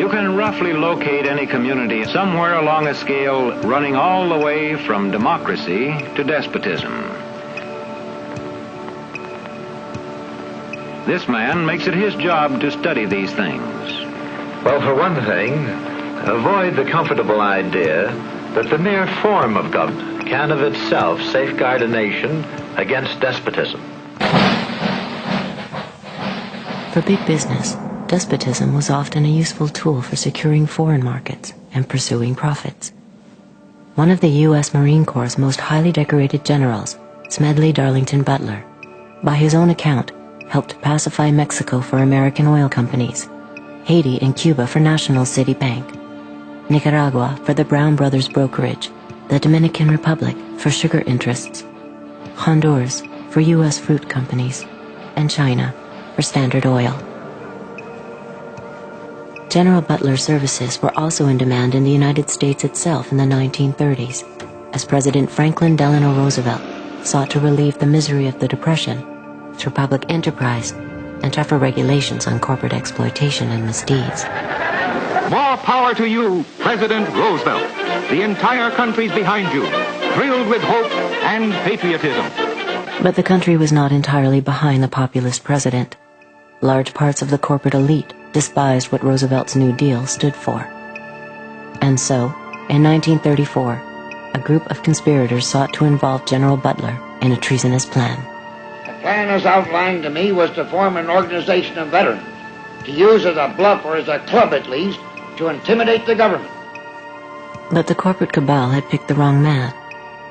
You can roughly locate any community somewhere along a scale running all the way from democracy to despotism. This man makes it his job to study these things. Well, for one thing, avoid the comfortable idea that the mere form of government can of itself safeguard a nation against despotism. For big business, despotism was often a useful tool for securing foreign markets and pursuing profits. One of the U.S. Marine Corps' most highly decorated generals, Smedley Darlington Butler, by his own account, helped pacify Mexico for American oil companies, Haiti and Cuba for National City Bank, Nicaragua for the Brown Brothers Brokerage, the Dominican Republic for sugar interests, Honduras for U.S. fruit companies, and China for Standard Oil. General Butler's services were also in demand in the United States itself in the 1930s, as President Franklin Delano Roosevelt sought to relieve the misery of the Depression through public enterprise and tougher regulations on corporate exploitation and misdeeds. More power to you, President Roosevelt. The entire country's behind you, thrilled with hope and patriotism. But the country was not entirely behind the populist president. Large parts of the corporate elite despised what Roosevelt's New Deal stood for. And so, in 1934, a group of conspirators sought to involve General Butler in a treasonous plan. The plan as outlined to me was to form an organization of veterans, to use as a bluff or as a club at least, to intimidate the government. But the corporate cabal had picked the wrong man.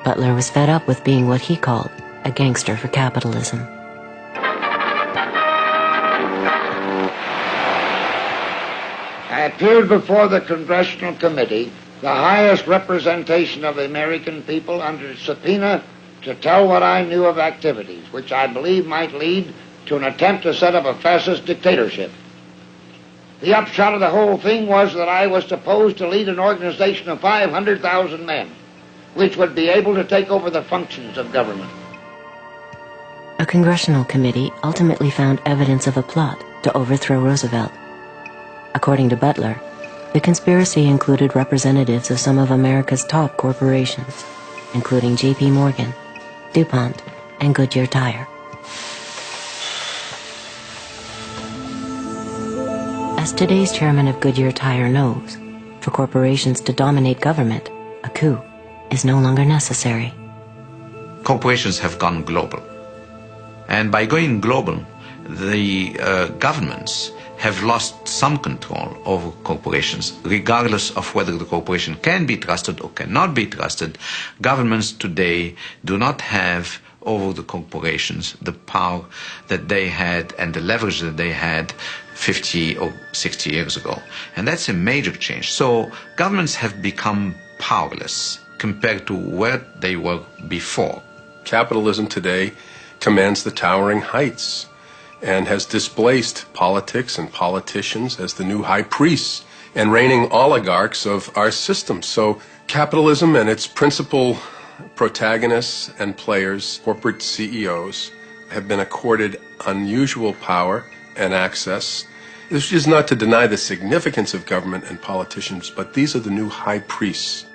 Butler was fed up with being what he called a gangster for capitalism. I appeared before the Congressional Committee, the highest representation of the American people, under subpoena to tell what I knew of activities which I believe might lead to an attempt to set up a fascist dictatorship. The upshot of the whole thing was that I was supposed to lead an organization of 500,000 men, which would be able to take over the functions of government. A congressional committee ultimately found evidence of a plot to overthrow Roosevelt. According to Butler, the conspiracy included representatives of some of America's top corporations, including J.P. Morgan, DuPont, and Goodyear Tire. As today's chairman of Goodyear Tire knows, for corporations to dominate government, a coup is no longer necessary. Corporations have gone global. And by going global, the governments have lost some control over corporations. Regardless of whether the corporation can be trusted or cannot be trusted, governments today do not have over the corporations the power that they had and the leverage that they had 50 or 60 years ago. And that's a major change. So governments have become powerless compared to where they were before. Capitalism today commands the towering heights and has displaced politics and politicians as the new high priests and reigning oligarchs of our system. So capitalism and its principal protagonists and players, corporate CEOs, have been accorded unusual power and access. This is not to deny the significance of government and politicians, but these are the new high priests.